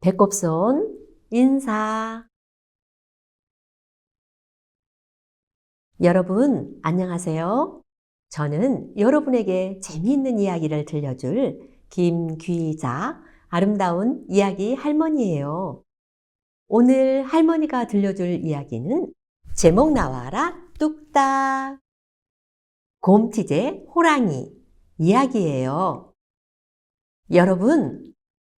배꼽손 인사. 여러분, 안녕하세요. 저는 여러분에게 재미있는 이야기를 들려줄 김귀자, 아름다운 이야기 할머니예요. 오늘 할머니가 들려줄 이야기는 제목 나와라 뚝딱. 곰티제 호랑이 이야기예요. 여러분,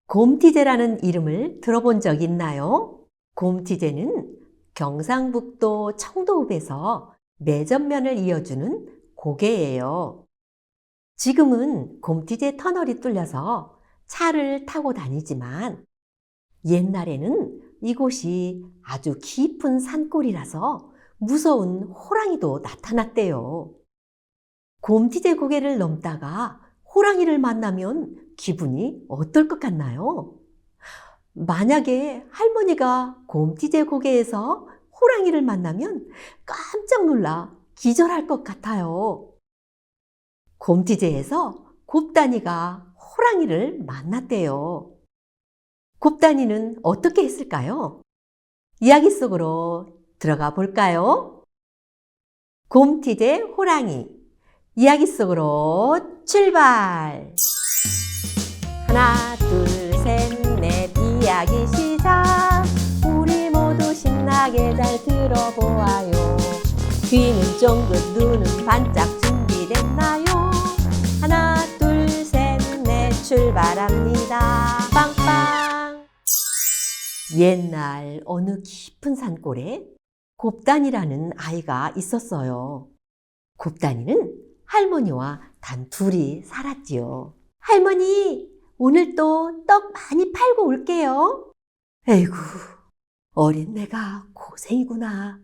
곰티제라는 이름을 들어본 적 있나요? 곰티제는 경상북도 청도읍에서 매점면을 이어주는 고개예요. 지금은 곰티제 터널이 뚫려서 차를 타고 다니지만 옛날에는 이곳이 아주 깊은 산골이라서 무서운 호랑이도 나타났대요. 곰티제 고개를 넘다가 호랑이를 만나면 기분이 어떨 것 같나요? 만약에 할머니가 곰티제 고개에서 호랑이를 만나면 깜짝 놀라 기절할 것 같아요. 곰티제에서 곱다니가 호랑이를 만났대요. 곱다니는 어떻게 했을까요? 이야기 속으로 들어가 볼까요? 곰티제 호랑이 이야기 속으로 출발! 하나, 둘, 셋, 넷 이야기 시작! 우리 모두 신나게 잘 들어보아요. 귀는 쫑긋, 눈은 반짝 준비됐나요? 하나, 둘, 셋, 넷 출발합니다. 빵빵! 옛날 어느 깊은 산골에 곱단이라는 아이가 있었어요. 곱단이는 할머니와 단 둘이 살았지요. 할머니, 오늘 또 떡 많이 팔고 올게요. 에이구, 어린 내가 고생이구나.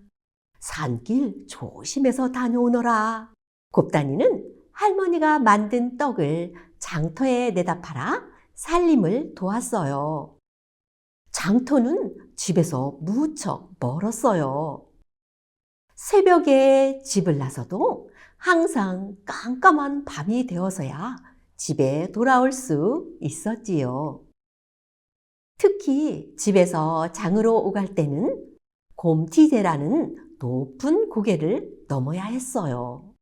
산길 조심해서 다녀오너라. 곱단이는 할머니가 만든 떡을 장터에 내다 팔아 살림을 도왔어요. 장터는 집에서 무척 멀었어요. 새벽에 집을 나서도 항상 깜깜한 밤이 되어서야 집에 돌아올 수 있었지요. 특히 집에서 장으로 오갈 때는 곰티제라는 높은 고개를 넘어야 했어요.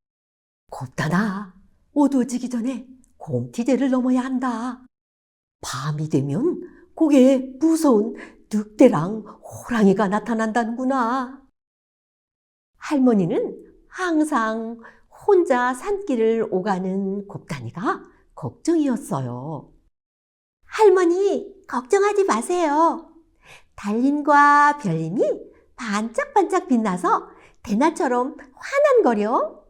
곱다나, 어두워지기 전에 곰티제를 넘어야 한다. 밤이 되면 고개에 무서운 늑대랑 호랑이가 나타난다는구나. 할머니는 항상 혼자 산길을 오가는 곱다니가 걱정이었어요. 할머니, 걱정하지 마세요. 달님과 별님이 반짝반짝 빛나서 대낮처럼 환한거려.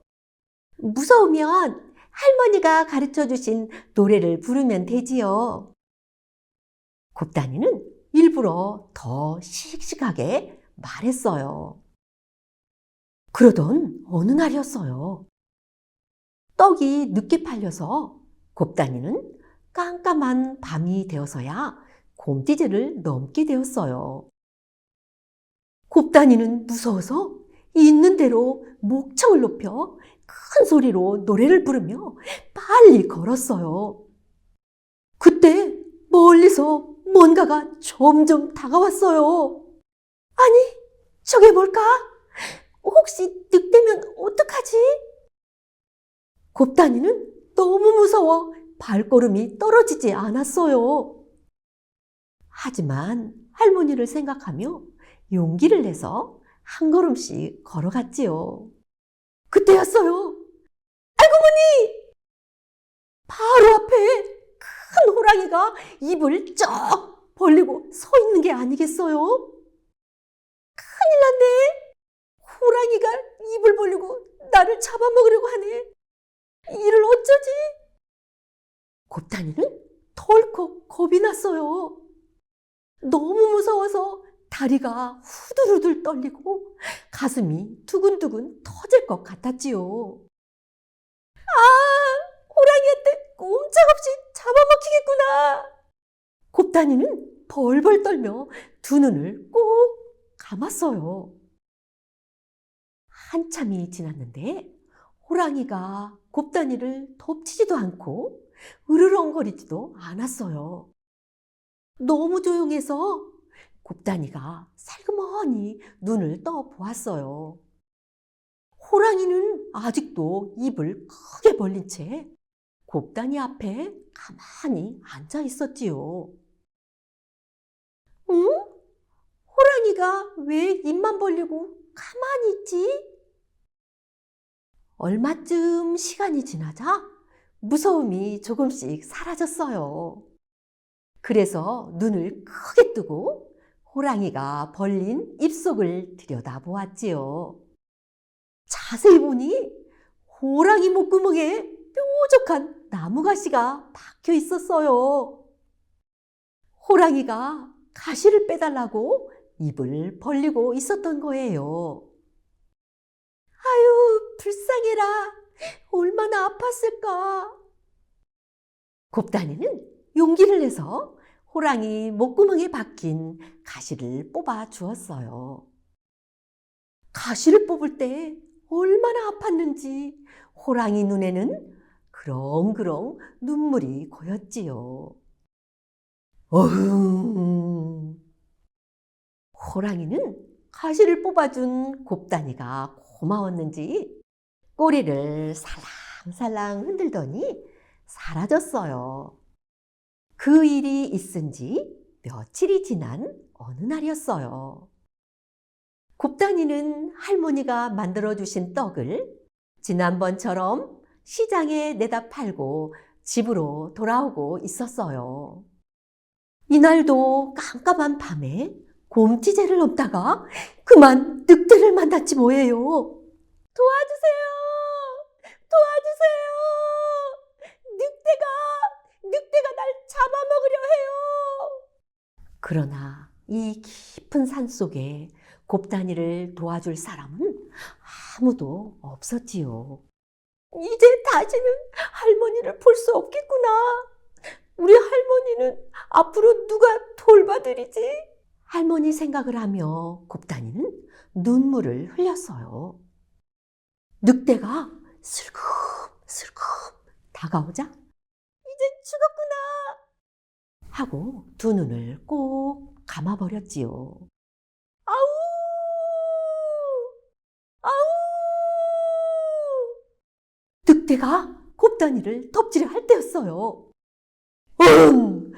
무서우면 할머니가 가르쳐주신 노래를 부르면 되지요. 곱다니는 일부러 더 씩씩하게 말했어요. 그러던 어느 날이었어요. 떡이 늦게 팔려서 곱다니는 깜깜한 밤이 되어서야 곰티제를 넘게 되었어요. 곱다니는 무서워서 있는 대로 목청을 높여 큰 소리로 노래를 부르며 빨리 걸었어요. 그때 멀리서 뭔가가 점점 다가왔어요. 아니, 저게 뭘까? 혹시 늑대면 어떡하지? 곱다니는 너무 무서워 발걸음이 떨어지지 않았어요. 하지만 할머니를 생각하며 용기를 내서 한 걸음씩 걸어갔지요. 그때였어요. 알고 보니 바로 앞에 큰 호랑이가 입을 쩍 벌리고 서 있는 게 아니겠어요? 큰일 났네. 호랑이가 입을 벌리고 나를 잡아먹으려고 하네. 이를 어쩌지? 곱다니는 덜컥 겁이 났어요. 너무 무서워서 다리가 후들후들 떨리고 가슴이 두근두근 터질 것 같았지요. 아, 호랑이한테 꼼짝없이 잡아먹히겠구나. 곱다니는 벌벌 떨며 두 눈을 꼭 감았어요. 한참이 지났는데 호랑이가 곱다니를 덮치지도 않고 으르렁거리지도 않았어요. 너무 조용해서 곱다니가 살그머니 눈을 떠 보았어요. 호랑이는 아직도 입을 크게 벌린 채 곱다니 앞에 가만히 앉아 있었지요. 응? 호랑이가 왜 입만 벌리고 가만히 있지? 얼마쯤 시간이 지나자 무서움이 조금씩 사라졌어요. 그래서 눈을 크게 뜨고 호랑이가 벌린 입속을 들여다보았지요. 자세히 보니 호랑이 목구멍에 뾰족한 나무가시가 박혀 있었어요. 호랑이가 가시를 빼달라고 입을 벌리고 있었던 거예요. 아유, 불쌍해라. 얼마나 아팠을까. 곱다니는 용기를 내서 호랑이 목구멍에 박힌 가시를 뽑아 주었어요. 가시를 뽑을 때 얼마나 아팠는지 호랑이 눈에는 그렁그렁 눈물이 고였지요. 어흥. 호랑이는 가시를 뽑아준 곱다니가 고마웠는지 꼬리를 살랑살랑 흔들더니 사라졌어요. 그 일이 있은 지 며칠이 지난 어느 날이었어요. 곱다니는 할머니가 만들어주신 떡을 지난번처럼 시장에 내다 팔고 집으로 돌아오고 있었어요. 이날도 깜깜한 밤에 곰지제를 넘다가 그만 늑대를 만났지 뭐예요. 도와주세요! 도와주세요! 늑대가 날 잡아먹으려 해요. 그러나 이 깊은 산 속에 곱다니를 도와줄 사람은 아무도 없었지요. 이제 다시는 할머니를 볼 수 없겠구나. 우리 할머니는 앞으로 누가 돌봐드리지? 할머니 생각을 하며 곱다니는 눈물을 흘렸어요. 늑대가 슬금슬금 다가오자 이제 죽었구나 하고 두 눈을 꼭 감아버렸지요. 아우! 아우! 늑대가 곱다니를 덮치려 할 때였어요. 응!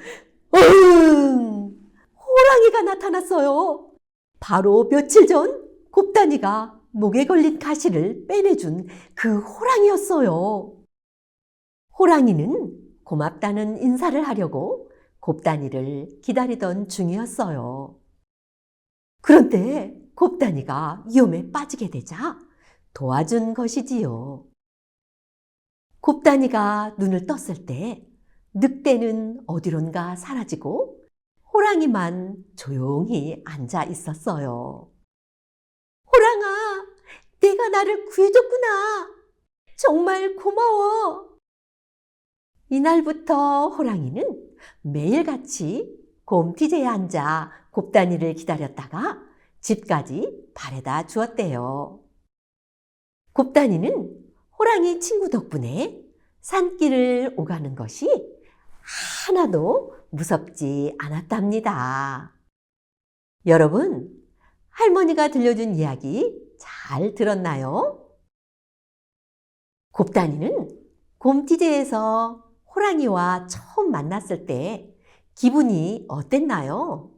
응! 호랑이가 나타났어요. 바로 며칠 전 곱다니가 목에 걸린 가시를 빼내준 그 호랑이였어요. 호랑이는 고맙다는 인사를 하려고 곱다니를 기다리던 중이었어요. 그런데 곱다니가 위험에 빠지게 되자 도와준 것이지요. 곱다니가 눈을 떴을 때 늑대는 어디론가 사라지고 호랑이만 조용히 앉아 있었어요. 호랑아, 내가 나를 구해줬구나. 정말 고마워. 이날부터 호랑이는 매일같이 곰티제에 앉아 곱다니를 기다렸다가 집까지 바래다 주었대요. 곱다니는 호랑이 친구 덕분에 산길을 오가는 것이 하나도 무섭지 않았답니다. 여러분, 할머니가 들려준 이야기 잘 들었나요? 곱다니는 곰티제에서 호랑이와 처음 만났을 때 기분이 어땠나요?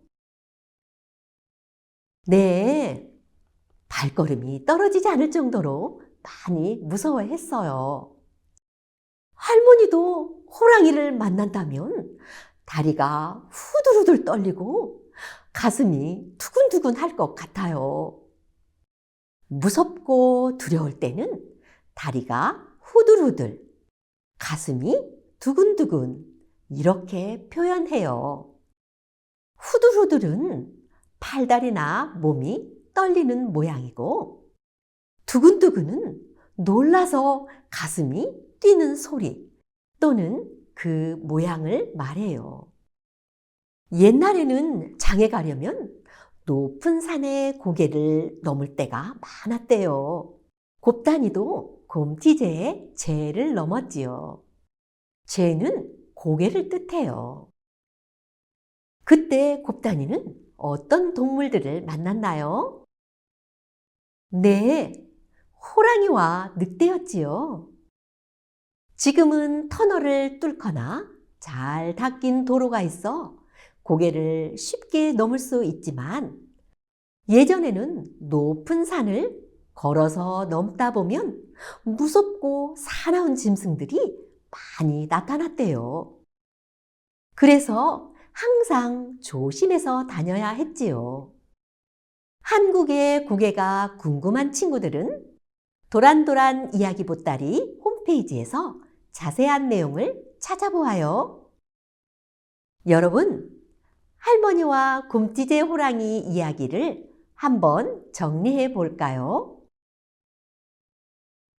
네, 발걸음이 떨어지지 않을 정도로 많이 무서워했어요. 할머니도 호랑이를 만난다면 다리가 후들후들 떨리고 가슴이 두근두근 할 것 같아요. 무섭고 두려울 때는 다리가 후들후들, 가슴이 두근두근 이렇게 표현해요. 후들후들은 팔다리나 몸이 떨리는 모양이고 두근두근은 놀라서 가슴이 뛰는 소리 또는 그 모양을 말해요. 옛날에는 장에 가려면 높은 산의 고개를 넘을 때가 많았대요. 곱다니도 곰티제의 제를 넘었지요. 제는 고개를 뜻해요. 그때 곱단이는 어떤 동물들을 만났나요? 네, 호랑이와 늑대였지요. 지금은 터널을 뚫거나 잘 닦인 도로가 있어 고개를 쉽게 넘을 수 있지만 예전에는 높은 산을 걸어서 넘다 보면 무섭고 사나운 짐승들이 많이 나타났대요. 그래서 항상 조심해서 다녀야 했지요. 한국의 고개가 궁금한 친구들은 도란도란 이야기 보따리 홈페이지에서 자세한 내용을 찾아보아요. 여러분, 할머니와 곰티제 호랑이 이야기를 한번 정리해 볼까요?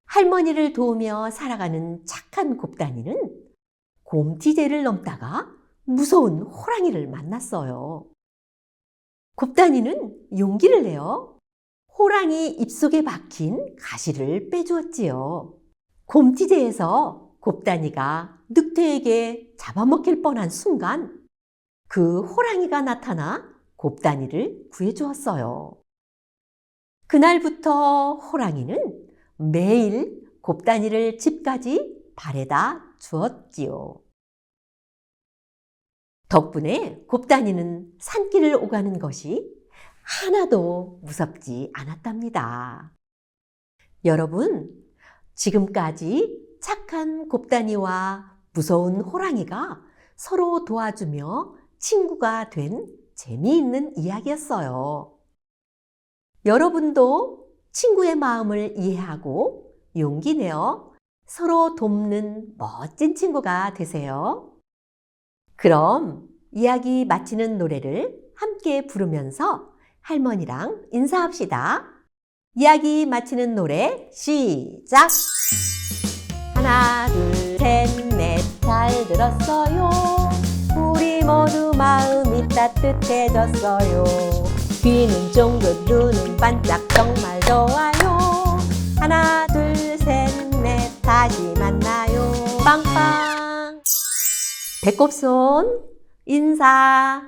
할머니를 도우며 살아가는 착한 곱단이는 곰티제를 넘다가 무서운 호랑이를 만났어요. 곱단이는 용기를 내어 호랑이 입속에 박힌 가시를 빼주었지요. 곰티제에서 곱단이가 늑대에게 잡아먹힐 뻔한 순간 그 호랑이가 나타나 곱단이를 구해주었어요. 그날부터 호랑이는 매일 곱단이를 집까지 바래다 주었지요. 덕분에 곱단이는 산길을 오가는 것이 하나도 무섭지 않았답니다. 여러분, 지금까지 착한 곱단이와 무서운 호랑이가 서로 도와주며 친구가 된 재미있는 이야기였어요. 여러분도 친구의 마음을 이해하고 용기 내어 서로 돕는 멋진 친구가 되세요. 그럼 이야기 마치는 노래를 함께 부르면서 할머니랑 인사합시다. 이야기 마치는 노래 시작! 하나, 둘, 셋, 넷, 잘 들었어요. 우리 모두 마음이 따뜻해졌어요. 귀는 쫑긋, 눈은 반짝, 정말 좋아요. 하나, 둘, 셋, 넷, 다시 만나요. 빵빵! 배꼽손 인사!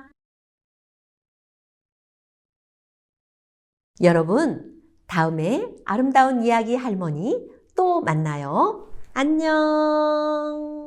여러분, 다음에 아름다운 이야기 할머니 또 만나요. 안녕!